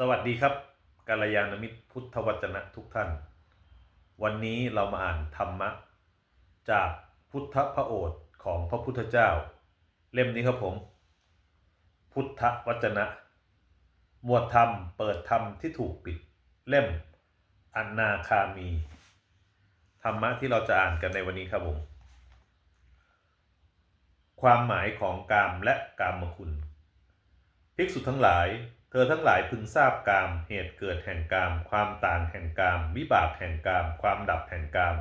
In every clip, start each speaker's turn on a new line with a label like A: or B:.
A: สวัสดีครับกัลยาณมิตรพุทธวจนะทุกท่านวันนี้เรามาอ่านธรรมะจากพุทธพระโอษฐ์ของพระพุทธเจ้าเล่มนี้ครับผมพุทธวจนะหมวดธรรมเปิดธรรมที่ถูกปิดเล่มอนาคามีธรรมะที่เราจะอ่านกันในวันนี้ครับผมความหมายของกามและกามคุณภิกษุทั้งหลายเธอทั้งหลายพึงทราบกามเหตุเกิดแห่งกามความต่างแห่งกามวิบากแห่งกามความดับแห่งกาม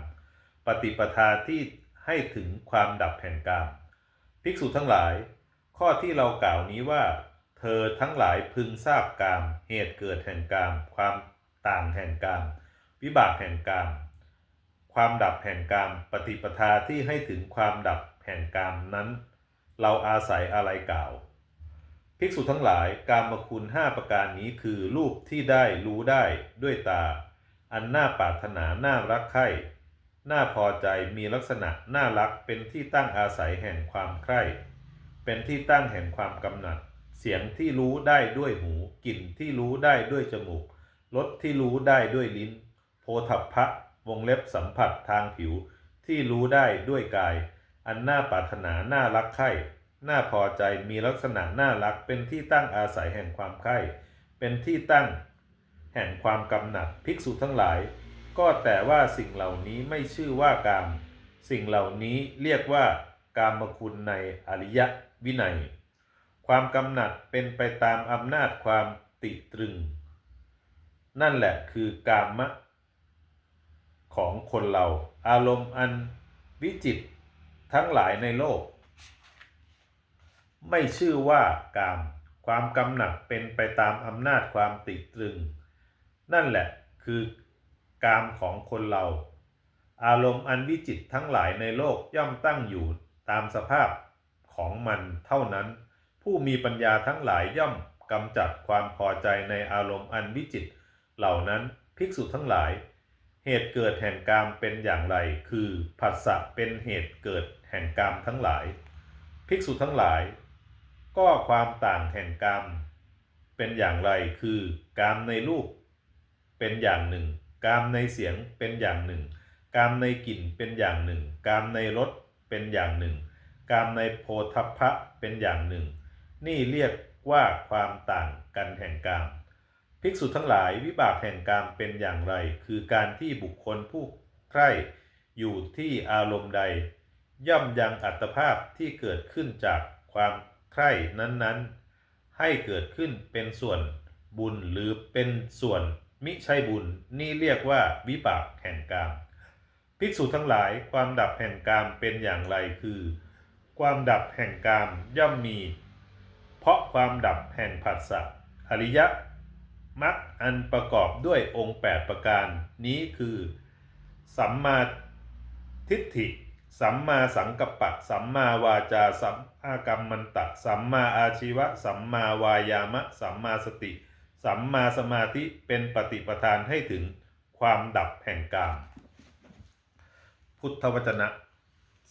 A: ปฏิปทาที่ให้ถึงความดับแห่งกามภิกษุทั้งหลายข้อที่เรากล่าวนี้ว่าเธอทั้งหลายพึงทราบกามเหตุเกิดแห่งกามความต่างแห่งกามวิบากแห่งกามความดับแห่งกามปฏิปทาที่ให้ถึงความดับแห่งกามนั้นเราอาศัยอะไรกล่าวภิกษุทั้งหลายกามคุณ5ประการนี้คือรูปที่ได้รู้ได้ด้วยตาอันน่าปรารถนาน่ารักใคร่น่าพอใจมีลักษณะน่ารักเป็นที่ตั้งอาศัยแห่งความใคร่เป็นที่ตั้งแห่งความกำหนัดเสียงที่รู้ได้ด้วยหูกลิ่นที่รู้ได้ด้วยจมูกรสที่รู้ได้ด้วยลิ้นโผฏฐัพพะวงเล็บสัมผัสทางผิวที่รู้ได้ด้วยกายอันน่าปรารถนาน่ารักใคร่น่าพอใจมีลักษณะน่ารักเป็นที่ตั้งอาศัยแห่งความใคร่เป็นที่ตั้งแห่งความกำหนัดภิกษุทั้งหลายก็แต่ว่าสิ่งเหล่านี้ไม่ชื่อว่ากามสิ่งเหล่านี้เรียกว่ากามคุณในอริยวินัยความกำหนัดเป็นไปตามอำนาจความติตรึงนั่นแหละคือกามะของคนเราอารมณ์อันวิจิตรทั้งหลายในโลกไม่ชื่อว่ากามความกำหนัดเป็นไปตามอำนาจความติตรึงนั่นแหละคือกามของคนเราอารมณ์อันวิจิตรทั้งหลายในโลกย่อมตั้งอยู่ตามสภาพของมันเท่านั้นผู้มีปัญญาทั้งหลายย่อมกำจัดความพอใจในอารมณ์อันวิจิตรเหล่านั้นภิกษุทั้งหลายเหตุเกิดแห่งกามเป็นอย่างไรคือผัสสะเป็นเหตุเกิดแห่งกามทั้งหลายภิกษุทั้งหลายก็ความต่างแห่งกามเป็นอย่างไรคือกามในรูปเป็นอย่างหนึ่งกามในเสียงเป็นอย่างหนึ่งกามในกลิ่นเป็นอย่างหนึ่งกามในรสเป็นอย่างหนึ่งกามในโผฏฐัพพะเป็นอย่างหนึ่งนี่เรียกว่าความต่างกันแห่งกามภิกษุทั้งหลายวิบากแห่งกามเป็นอย่างไรคือการที่บุคคลผู้ใคร่อยู่ที่อารมณ์ใดย่อมยังอัตภาพที่เกิดขึ้นจากความใคร่นั้นๆให้เกิดขึ้นเป็นส่วนบุญหรือเป็นส่วนมิใช่บุญนี่เรียกว่าวิบากแห่งกามภิกษุทั้งหลายความดับแห่งกามเป็นอย่างไรคือความดับแห่งกามย่อมมีเพราะความดับแห่งผัสสะอริยมรรคอันประกอบด้วยองค์8ประการนี้คือสัมมาทิฏฐิสัมมาสังกัปปะสัมมาวาจาสัมมากัมมันตะสัมมาอาชีวะสัมมาวายามะสัมมาสติสัมมาสมาธิเป็นปฏิปทานให้ถึงความดับแห่งกามพุทธวจนะ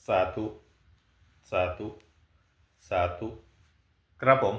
A: สาธุสาธุสาธุครับผม